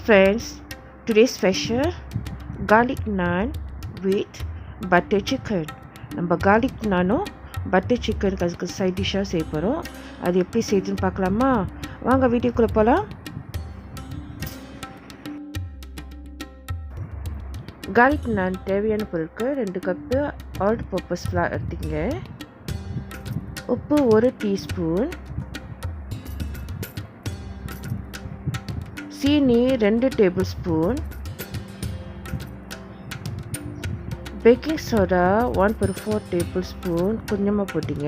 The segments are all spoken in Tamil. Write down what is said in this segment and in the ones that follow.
friends, today's special garlic naan with butter chicken. நம்ம garlic நானும் butter chicken அதுக்கு சைட் டிஷ்ஷாக செய்ய போகிறோம். அது எப்படி செய்யுதுன்னு பார்க்கலாமா? வாங்க வீடியோக்குள்ளே போகலாம். garlic naan தேவையான பொருட்கள் 2 கப்பு ஆல் பர்பஸ் ஃப்ளார் எடுத்துங்க. உப்பு 1 டீஸ்பூன், சீனி 2 table spoon, baking soda 1/4 table spoon கொஞ்சமாக போட்டிங்க,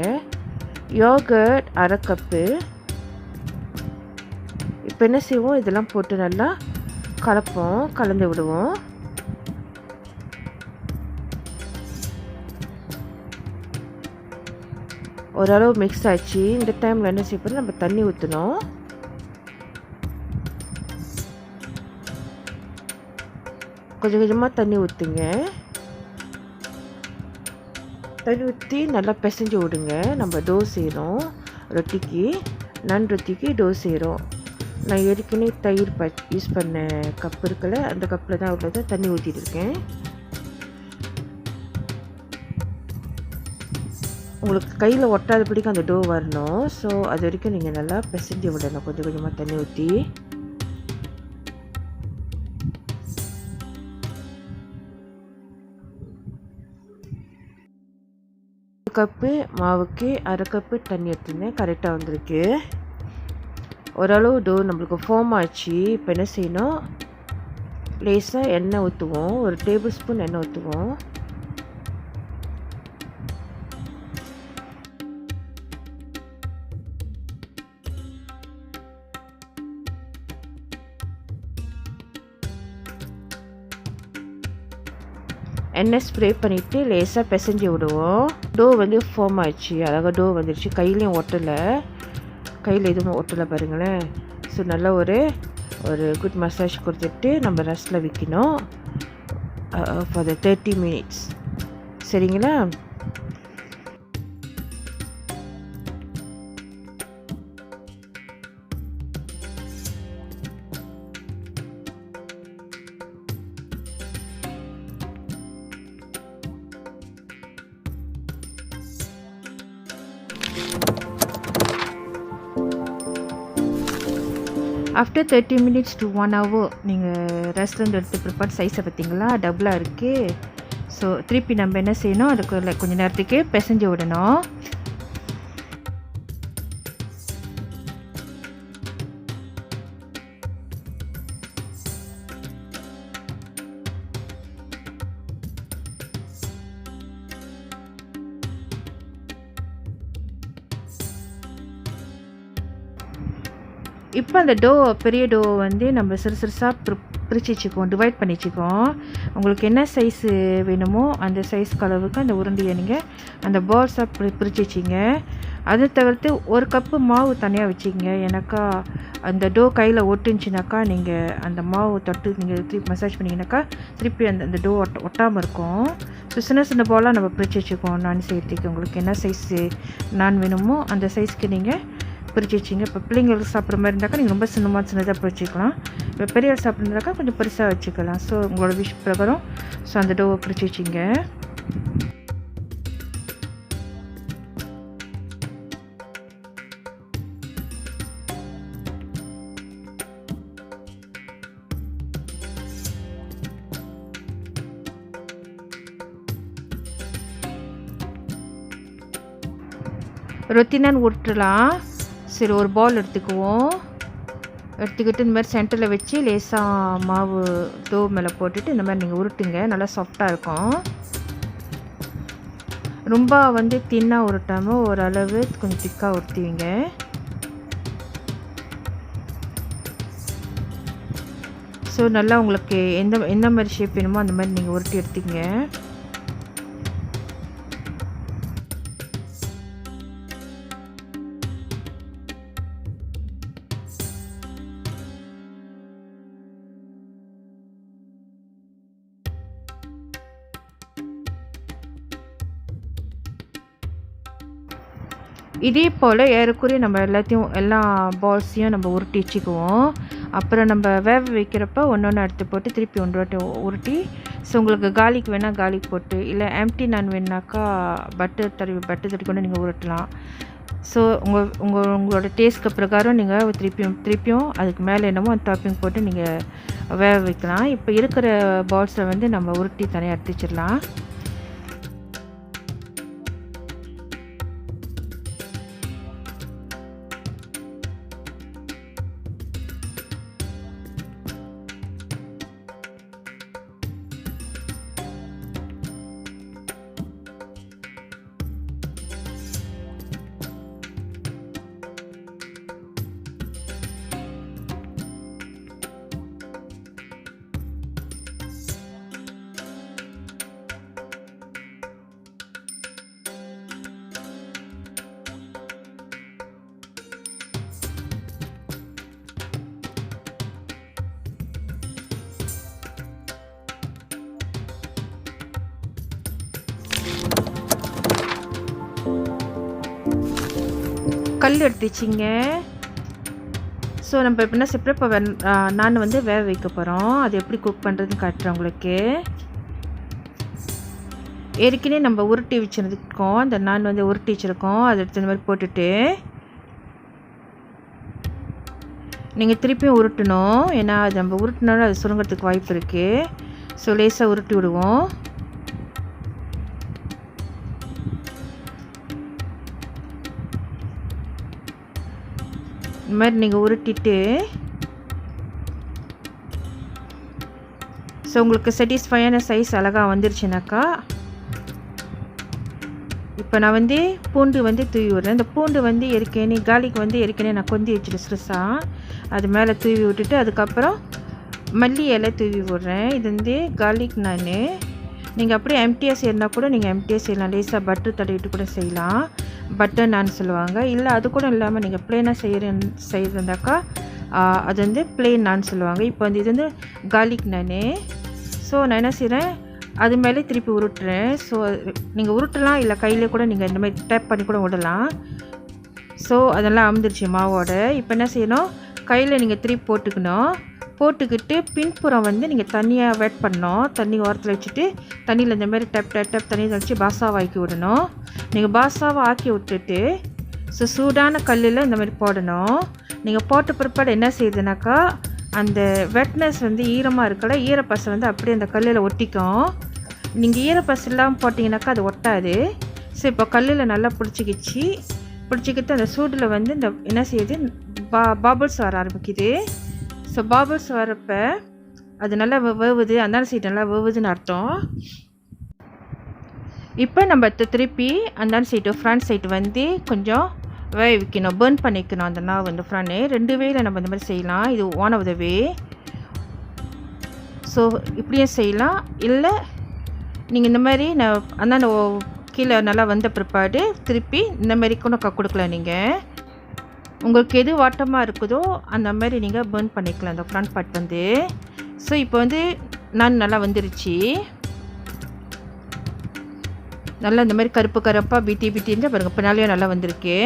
யோகர்ட் அரை கப்பு. இப்போ என்ன செய்வோம், இதெல்லாம் போட்டு நல்லா கலந்து விடுவோம். ஓரளவு மிக்ஸ் ஆச்சு. இந்த டைமில் என்ன செய்ய போகிறோம், நம்ம தண்ணி ஊற்றணும். கொஞ்சம் கொஞ்சமாக தண்ணி ஊற்றுங்க. தண்ணி ஊற்றி நல்லா பிசைஞ்சு விடுங்க. நம்ம டோ செய்கிறோம் ரொட்டிக்கு, நன் ரொட்டிக்கு டோ செய்கிறோம். நான் ஏற்கனவே தயிர் யூஸ் பண்ண கப் இருக்குல்ல, அந்த கப்பில் தான் அவ்வளோ தான் தண்ணி ஊற்றிட்டு இருக்கேன். உங்களுக்கு கையில் ஒட்டாதபடிக்கு அந்த டோ வரணும். ஸோ அது வரைக்கும் நீங்கள் நல்லா பிசைஞ்சு விடணும் கொஞ்சம் கொஞ்சமாக தண்ணி ஊற்றி. கப்பு மாவுக்கு அரை கப்பு தண்ணி எடுத்துருந்தேன், கரெக்டாக வந்திருக்கு. ஓரளவு டோ நம்மளுக்கு ஃபார்ம் ஆச்சு. இப்போ என்ன செய்யணும், லேசாக எண்ணெய் ஊற்றுவோம். 1 டேபிள் ஸ்பூன் எண்ணெய் ஊற்றுவோம். எண்ணெய் ஸ்ப்ரே பண்ணிவிட்டு லேசாக பிசைஞ்சு விடுவோம். டோ வந்து ஃபார்ம் ஆயிடுச்சு, அழகாக டோ வந்துடுச்சு. கையிலையும் ஒட்டலை, கையில் எதுவும் ஒட்டலை பாருங்களேன். ஸோ நல்லா ஒரு குட் மசாஜ் கொடுத்துட்டு நம்ம ரெஸ்ட்டில் வைக்கணும் ஃபார் த 30 மினிட்ஸ். சரிங்களா? ஆஃப்டர் 30 மினிட்ஸ் to 1 hour நீங்கள் ரெஸ்டாரண்ட் எடுத்து ப்ரிப்பேர் சைஸை பார்த்தீங்களா, டபுளாக இருக்குது. ஸோ திருப்பி நம்ம என்ன செய்யணும், அதுக்கு கொஞ்சம் நேரத்துக்கு பிசைஞ்சு விடணும். இப்போ அந்த பெரிய டோ வந்து நம்ம சிறுசாக பிரித்து வச்சுக்குவோம், டிவைட் பண்ணி வச்சுக்குவோம். உங்களுக்கு என்ன சைஸு வேணுமோ அந்த சைஸ்க்கு அளவுக்கு அந்த உருண்டையை நீங்கள் அந்த பால்ஸாக பிரித்து வச்சிங்க. அதை தவிர்த்து 1 கப்பு மாவு தனியாக வச்சுக்கிங்க. ஏன்னாக்கா அந்த டோ கையில் ஒட்டுச்சுனாக்கா நீங்கள் அந்த மாவு தொட்டு நீங்கள் திருப்பி மசாஜ் பண்ணிங்கனாக்கா திருப்பி அந்த டோ ஒட்டாமல் இருக்கும். ஸோ சின்ன பாலாக நம்ம பிரித்து வச்சுக்குவோம். நான் செய்யறதுக்கு உங்களுக்கு என்ன சைஸு நான் வேணுமோ அந்த சைஸ்க்கு நீங்கள் பிரித்து வச்சிங்க. இப்போ பிள்ளைங்களுக்கு சாப்பிட்ற மாதிரி இருந்தாக்கா நீங்கள் ரொம்ப சின்னதாக பிரிச்சுக்கலாம். இப்போ பெரிய சாப்பிட்றதாக்கா கொஞ்சம் பெருசாக வச்சுக்கலாம். ஸோ உங்களோட விஷ் பிரகாரம் ஸோ அந்த டோவை பிரித்து வச்சிங்க. ரொட்டி நான் உருட்டலாம். சரி, ஒரு பால் எடுத்துக்குவோம். எடுத்துக்கிட்டு இந்த மாதிரி சென்டரில் வச்சு லேசாக மாவு டோ மேலே போட்டுட்டு இந்த மாதிரி நீங்கள் உருட்டுங்க. நல்லா சாஃப்டாக இருக்கும். ரொம்ப வந்து தின்னாக உருட்டாமல் ஓரளவு கொஞ்சம் திக்காக உருட்டுவீங்க. ஸோ நல்லா உங்களுக்கு எந்த மாதிரி ஷேப் வேணுமோ அந்த மாதிரி நீங்கள் உருட்டி எடுத்துங்க. இதே போல் ஏறக்குறைய நம்ம எல்லா பால்ஸையும் நம்ம உருட்டி வச்சுக்குவோம். அப்புறம் நம்ம வேக வைக்கிறப்ப ஒன்று எடுத்து போட்டு திருப்பி ஒன்று உருட்டி. ஸோ உங்களுக்கு கார்லிக் வேணால் கார்லிக் போட்டு, இல்லை எம்டி நான் வேணாக்கா பட்டர் தடவி கொண்டு நீங்கள் உருட்டலாம். ஸோ உங்களோட டேஸ்ட்க்கு பிரகாரம் நீங்கள் திருப்பியும் அதுக்கு மேலே என்னமோ அந்த டாப்பிங் போட்டு நீங்கள் வேக வைக்கலாம். இப்போ இருக்கிற பால்ஸை வந்து நம்ம உருட்டி தனியாக எடுத்து வச்சிடலாம். கல் எடுத்துச்சிங்க. ஸோ நம்ம எப்படின்னா செப்பரேட் நான் வந்து வேக வைக்க போகிறோம். அது எப்படி குக் பண்ணுறதுன்னு காட்டுறேன் உங்களுக்கு. ஏற்கனவே நம்ம உருட்டி வச்சுருக்கோம், அந்த நான் வந்து உருட்டி வச்சுருக்கோம். அதை எடுத்து இந்த மாதிரி போட்டுட்டு நீங்கள் திருப்பியும் உருட்டணும். ஏன்னா அது நம்ம உருட்டினாலும் அது சுருங்கிறதுக்கு வாய்ப்பு இருக்குது. ஸோ லேசாக உருட்டி விடுவோம். இந்த மாதிரி நீங்கள் உருட்டிட்டு ஸோ உங்களுக்கு சாட்டிஸ்ஃபையான சைஸ் அழகாக வந்துருச்சுனாக்கா, இப்போ நான் வந்து பூண்டு வந்து தூவி விடுறேன். இந்த பூண்டு வந்து கார்லிக் வந்து நான் கொந்தி வச்சுட்டு சிறுசாக அது மேலே தூவி விட்டுட்டு அதுக்கப்புறம் மல்லி இலை தூவி விடுறேன். இது வந்து கார்லிக் நான். நீங்கள் அப்படியே எம்டியாக செய்யறதுனா கூட நீங்கள் எம்டியாக செய்யலாம். லேசாக பட்டர் தடவிட்டு கூட செய்யலாம். பட்டர் நான் சொல்லுவாங்க. இல்லை அது கூட இல்லாமல் நீங்கள் ப்ளெயினாக செய்கிறதாக்கா அது வந்து ப்ளெயின் நான் சொல்லுவாங்க. இப்போ வந்து இது வந்து கார்லிக் நான். ஸோ நான் என்ன செய்கிறேன், அது மேலே திருப்பி உருட்டுறேன். ஸோ நீங்கள் உருட்டலாம், இல்லை கையிலே கூட நீங்கள் இந்த மாதிரி டேப் பண்ணி கூட விடலாம். ஸோ அதெல்லாம் அமுந்துருச்சு மாவோட. இப்போ என்ன செய்யணும், கையில் நீங்கள் திருப்பி போட்டுக்கிட்டு பின்புறம் வந்து நீங்கள் தண்ணியாக வெட் பண்ணணும். தண்ணி ஓரத்தில் வச்சுட்டு தண்ணியில் இந்த மாதிரி டேப் தண்ணி தெளித்து பாசாவை ஆக்கி விடணும். நீங்கள் பாசாவை ஆக்கி விட்டுட்டு ஸோ சூடான கல்லில் இந்த மாதிரி போடணும். நீங்கள் போட்ட பிற்பாடு என்ன செய்யுதுனாக்கா, அந்த வெட்னஸ் வந்து ஈரமாக இருக்கல, ஈரப்பசை வந்து அப்படியே அந்த கல்லில் ஒட்டிக்கும். நீங்கள் ஈரப்பசை இல்லாமல் போட்டிங்கனாக்கா அது ஒட்டாது. ஸோ இப்போ கல்லில் நல்லா பிடிச்சிக்கிட்டு அந்த சூடில் வந்து இந்த என்ன செய்யுது, பாபிள்ஸ் வர ஆரம்பிக்குது. ஸோ பாபிள்ஸ் வரப்போ அது நல்லா வேவுது, அந்த சைடு நல்லா வேவுதுன்னு அர்த்தம். இப்போ நம்ம திருப்பி அந்த சைடு ஃப்ரண்ட் சைடு வந்து கொஞ்சம் வேக வைக்கணும், பர்ன் பண்ணிக்கணும். அந்த நான் வந்து ஃப்ரண்ட் 2 வேயில் நம்ம இந்த மாதிரி செய்யலாம். இது one of the way. So இப்படியும் செய்யலாம். இல்லை நீங்கள் இந்த மாதிரி அந்த கீழே நல்லா வந்த பிற்பாடு திருப்பி இந்த மாதிரி கூட கொடுக்கலாம். நீங்கள் உங்களுக்கு எது வாட்டமாக இருக்குதோ அந்த மாதிரி நீங்கள் பர்ன் பண்ணிக்கலாம் அந்த ஃப்ரண்ட் பார்ட் வந்து. ஸோ இப்போ வந்து நான் நல்லா வந்துருச்சு. நல்லா இந்த மாதிரி கருப்பாக பிட்டின்னு பாருங்கள், பின்னாலேயே நல்லா வந்திருக்கு.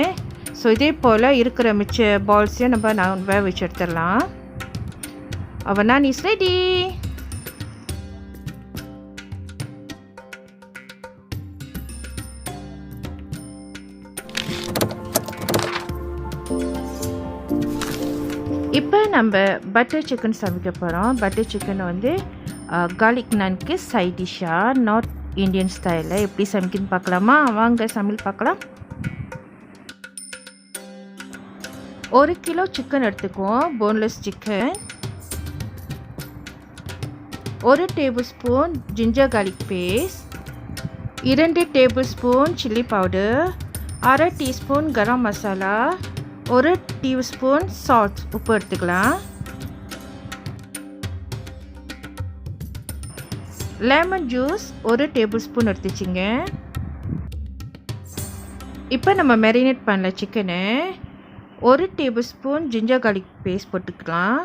ஸோ இதே போல் இருக்கிற மிச்ச பால்ஸையும் நான் வேக வச்சு எடுத்துடலாம். அவன் நான் இஸ் ரெடி. இப்போ நம்ம பட்டர் சிக்கன் சமைக்க போகிறோம். பட்டர் சிக்கனை வந்து கார்லிக் நான்க்கு சைட் டிஷ்ஷாக நார்த் இந்தியன் ஸ்டைலில் எப்படி சமைக்குன்னு பார்க்கலாமா? வாங்க சமையல் பார்க்கலாம். 1 கிலோ சிக்கன் எடுத்துக்குவோம், boneless chicken. 1 tablespoon ginger garlic paste, 2 tablespoon chilli powder, 1/2 teaspoon garam masala, 1 teaspoon salt உப்பு எடுத்துக்கலாம். லெமன் ஜூஸ் 1 டேபிள் ஸ்பூன் எடுத்துச்சிங்க. இப்போ நம்ம மேரினேட் பண்ணல சிக்கனை 1 tablespoon ginger garlic paste போட்டுக்கலாம்.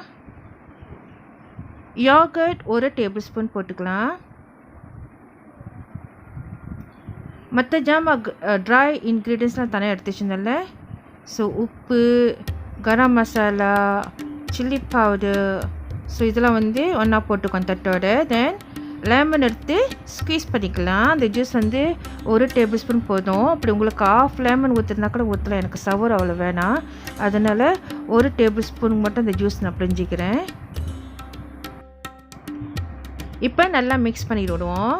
யோகர்ட் 1 டேபிள் ஸ்பூன் போட்டுக்கலாம். மற்ற ட்ரை இன்க்ரீடியன்ஸ்லாம் தனியாக எடுத்து வச்சுருந்தேன்ல. ஸோ உப்பு, garam masala, chili powder. So இதெல்லாம் வந்து ஒன்றா போட்டுக்கோம் தட்டோட. தென் லெமன் எடுத்து ஸ்குவீஸ் பண்ணிக்கலாம். அந்த ஜூஸ் வந்து 1 டேபிள் ஸ்பூன் போதும். அப்படி உங்களுக்கு ஆஃப் லெமன் ஊற்றுனா கூட ஊற்றலாம். எனக்கு சவர் அவ்வளோ வேணாம், அதனால் 1 டேபிள் ஸ்பூனுக்கு மட்டும் அந்த ஜூஸ் நான் பிழிஞ்சிக்கிறேன். இப்போ நல்லா மிக்ஸ் பண்ணி விடுவோம்.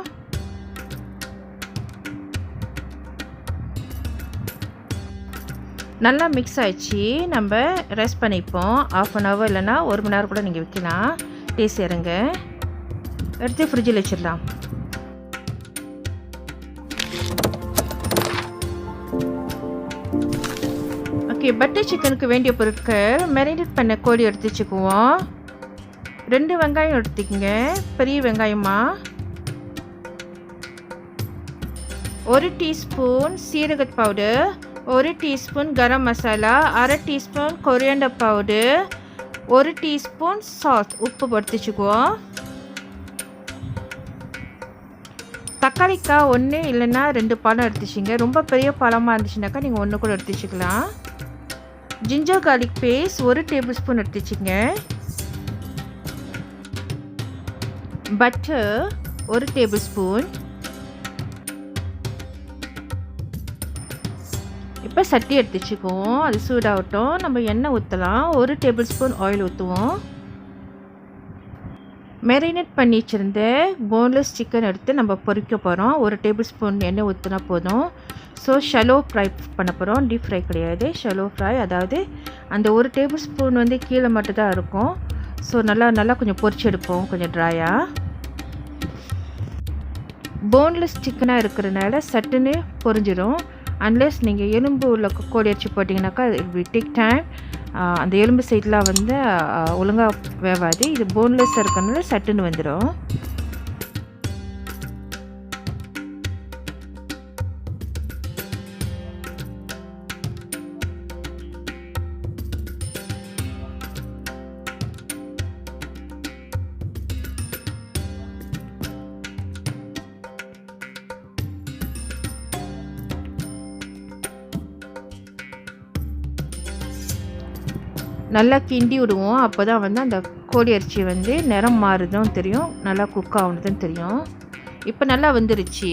நல்லா மிக்ஸ் ஆகிடுச்சு. நம்ம ரெஸ்ட் பண்ணிப்போம். 1/2 hour இல்லைனா 1 மணி நேரம் கூட நீங்கள் வைக்கலாம். டேஸ்ட் இறங்க எடுத்து ஃப்ரிட்ஜில் வச்சிடலாம். ஓகே, பட்டர் சிக்கனுக்கு வேண்டிய பொருட்கள்: மேரினேட் பண்ண கோழி எடுத்து வச்சுக்குவோம். 2 வெங்காயம் எடுத்துக்கங்க, பெரிய வெங்காயமா. 1 டீஸ்பூன் சீரக powder, 1 teaspoon garam masala, 1/2 teaspoon coriander powder, 1 teaspoon salt உப்பு எடுத்து வச்சுக்குவோம். தக்காளிக்காய் 1 இல்லைன்னா 2 பழம் எடுத்துச்சிங்க. ரொம்ப பெரிய பழமாக இருந்துச்சுனாக்கா நீங்கள் 1 கூட எடுத்து வச்சுக்கலாம். Ginger garlic paste 1 tablespoon எடுத்து வச்சுங்க. Butter 1 tablespoon. இப்போ சட்டி எடுத்து வச்சுக்குவோம். அது சூடாகட்டும். நம்ம எண்ணெய் ஊற்றலாம். 1 டேபிள் ஸ்பூன் ஆயில் ஊற்றுவோம். மேரினேட் பண்ணி வச்சுருந்த போன்லெஸ் சிக்கன் எடுத்து நம்ம பொரிக்க போகிறோம். 1 டேபிள் ஸ்பூன் எண்ணெய் ஊற்றினா போதும். ஸோ ஷலோ ஃப்ரை பண்ண போகிறோம், டீப் ஃப்ரை கிடையாது, ஷலோ ஃப்ரை. அதாவது அந்த 1 டேபிள் ஸ்பூன் வந்து கீழே மட்டும் தான் இருக்கும். ஸோ நல்லா கொஞ்சம் பொரிச்சு எடுப்போம், கொஞ்சம் ட்ரையாக. போன்லெஸ் சிக்கனாக இருக்கிறதுனால சட்டுன்னு பொரிஞ்சிடும். அன்லெஸ் நீங்கள் எலும்பு உள்ள கோழி அரிசி போட்டிங்கனாக்கா இட் வில் டேக் டைம். அந்த எலும்பு சைட்லாம் வந்து ஒழுங்காக வேவாது. இது போன்லெஸ்ஸாக இருக்கிறதுனால சட்டுன்னு வந்துடும். நல்லா கிண்டி விடுவோம். அப்போ தான் வந்து அந்த கோழி அரிசி வந்து நிறம் மாறுதும் தெரியும், நல்லா குக் ஆகுனதுன்னு தெரியும். இப்போ நல்லா வந்துருச்சு.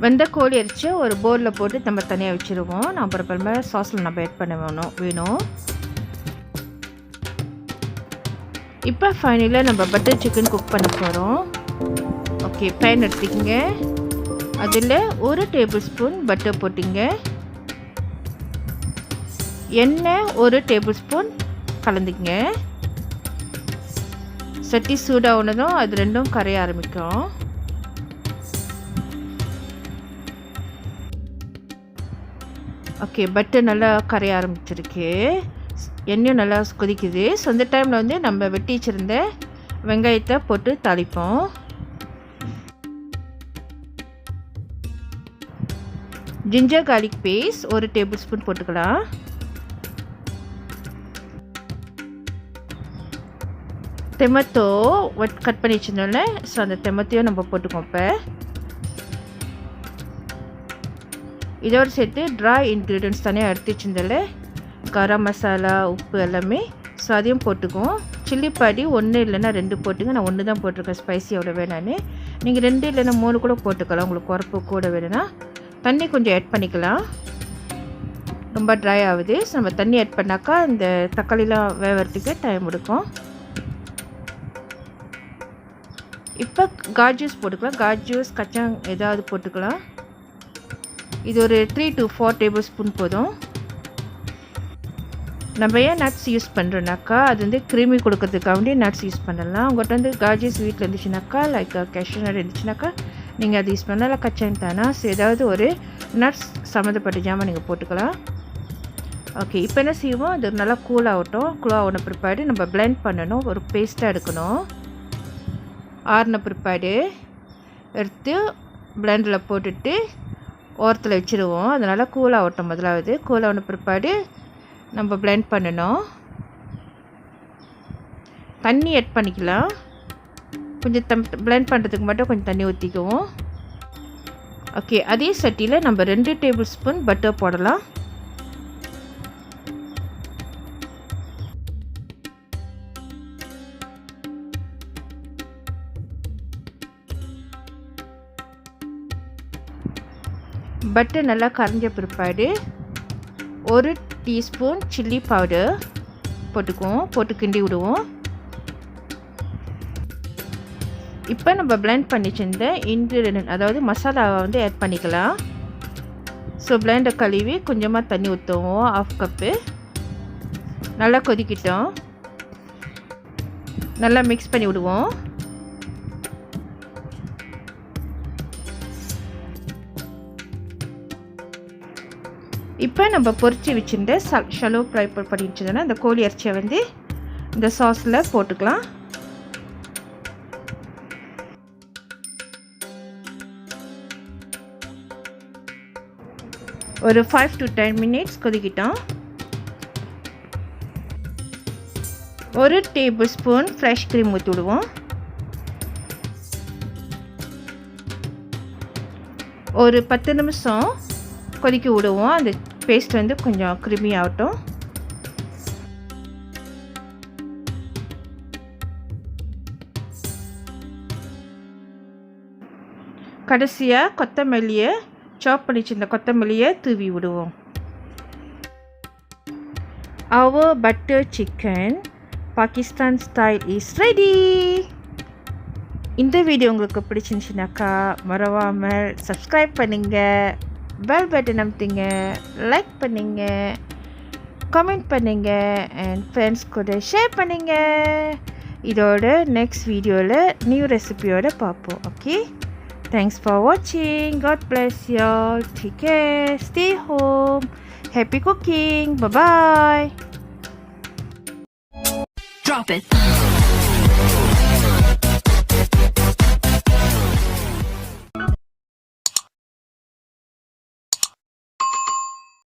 வெந்த கோழி அரிசியை ஒரு பவுலில் போட்டு நம்ம தனியாக வச்சுருவோம். நான் அப்புறமேல சாஸில் நம்ம ஆட் பண்ண வேணும். இப்போ ஃபைனலாக நம்ம பட்டர் சிக்கன் குக் பண்ண போகிறோம். ஓகே, பேன் எடுத்துக்கங்க. அதில் 1 டேபிள் ஸ்பூன் பட்டர் போட்டிங்க. எண்ணெய் 1 டேபிள் ஸ்பூன் கலந்துக்குங்க. சட்டி சூடானதும் அது ரெண்டும் கரைய ஆரம்பிக்கும். ஓகே, பட்டர் நல்லா கரைய ஆரம்பிச்சிருக்கு. எண்ணெயும் நல்லா கொதிக்குது. ஸோ அந்த டைமில் வந்து நம்ம வெட்டி வச்சுருந்த வெங்காயத்தை போட்டு தாளிப்போம். Ginger garlic paste 1 tablespoon போட்டுக்கலாம். டொமேட்டோ கட் பண்ணி வச்சுருந்தோம்ல, ஸோ அந்த டொமேட்டோயும் நம்ம போட்டுக்கோம். இப்போ இதோடு சேர்த்து ட்ரை இன்க்ரீடியன்ட்ஸ் தனியாக எடுத்து வச்சுருந்தோம்ல, கரம் மசாலா, உப்பு எல்லாமே, ஸோ அதையும் போட்டுக்குவோம். சில்லி பாடி 1 இல்லைன்னா 2 போட்டுங்க. நான் 1 தான் போட்டிருக்கேன், ஸ்பைசி எவ்வளோ வேணான்னு. நீங்கள் 2 இல்லைன்னா 3 கூட போட்டுக்கலாம், உங்களுக்கு குறப்பு கூட வேணும்னா. தண்ணி கொஞ்சம் ஆட் பண்ணிக்கலாம். ரொம்ப ட்ரை ஆகுது. ஸோ நம்ம தண்ணி ஆட் பண்ணாக்கா இந்த தக்காளிலாம் வேகிறதுக்கு டைம் எடுக்கும். இப்போ காஜூஸ் போட்டுக்கலாம். காஜூஸ் கச்சாங் ஏதாவது போட்டுக்கலாம். இது ஒரு 3 to 4 டேபிள் ஸ்பூன் போதும். நம்ம ஏன் நட்ஸ் யூஸ் பண்ணுறோன்னாக்கா அது வந்து க்ரீமி கொடுக்கறதுக்காக நட்ஸ் யூஸ் பண்ணலாம். உங்கள்கிட்ட வந்து காஜூஸ் வீட்டில் இருந்துச்சுனாக்கா, லைக் கேஷ்யூ நட் இருந்துச்சுனாக்கா நீங்கள் அதை யூஸ் பண்ணலாம். கச்சாங் தானா, ஸோ ஏதாவது ஒரு நட்ஸ் சம்மந்தப்பட்ட ஜாமான் நீங்கள் போட்டுக்கலாம். ஓகே, இப்போ என்ன செய்வோம், அது நல்லா கூல் ஆகட்டும். கூல் ஆகின பிற்பாடு நம்ம பிளெண்ட் பண்ணணும், ஒரு பேஸ்ட்டாக எடுக்கணும். ஆறின பிற்பாடு எடுத்து பிளெண்டரில் போட்டுட்டு ஓரத்தில் வச்சுருவோம். அதனால் கூல் ஆகட்டும். முதலாவது கூல் ஆகின பிற்பாடு நம்ம பிளெண்ட் பண்ணணும். தண்ணி ஆட் பண்ணிக்கலாம். கொஞ்சம் பிளெண்ட் பண்ணுறதுக்கு மட்டும் கொஞ்சம் தண்ணி ஊற்றிக்குவோம். ஓகே, அதே சட்டியில் நம்ம 2 டேபிள் ஸ்பூன் பட்டர் போடலாம். பட்டர் நல்லா கரைஞ்ச பிற்பாடு 1 டீஸ்பூன் சில்லி பவுடர் போட்டு கிண்டி விடுவோம். இப்போ நம்ம blend பண்ணி வச்சிருந்த இன்க்ரீடியன்ட் அதாவது மசாலாவை வந்து ஆட் பண்ணிக்கலாம். ஸோ பிளெண்டை கழுவி கொஞ்சமாக தண்ணி ஊற்றுவோம், 1/2 கப்பு. நல்லா கொதிக்கிட்டோம். நல்லா மிக்ஸ் பண்ணி விடுவோம். இப்போ நம்ம பொரிச்சு வச்சுருந்த ஷலோ ஃப்ரை பண்ணி வச்சுருந்தோன்னா அந்த கோழி இறைச்சியை வந்து இந்த சாஸில் போட்டுக்கலாம். ஒரு 5 to 10 minutes கொதிக்கிட்டோம். 1 tablespoon fresh cream ஊற்றி விடுவோம். ஒரு 10 நிமிஷம் கொதிக்க விடுவோம். அந்த பேஸ்ட் வந்து கொஞ்சம் க்ரீமி ஆகட்டும். கடைசியாக கொத்தமல்லியை சாப் பண்ணி வச்சிருந்த கொத்தமல்லியை தூவி விடுவோம். Our butter chicken Pakistan style is ready. இந்த வீடியோ உங்களுக்கு பிடிச்சிருந்துச்சுனாக்கா மறவாமல் சப்ஸ்கிரைப் பண்ணுங்க, பெல் பட்டன் அமுத்துங்க, லைக் பண்ணுங்க, கமெண்ட் பண்ணுங்க அண்ட் ஃப்ரெண்ட்ஸ் கூட ஷேர் பண்ணுங்க. இதோட நெக்ஸ்ட் வீடியோவில் நியூ ரெசிபியோட பார்ப்போம். Okay, thanks for watching. God bless y'all. Take care. Stay home. Happy cooking. Bye bye. Drop it.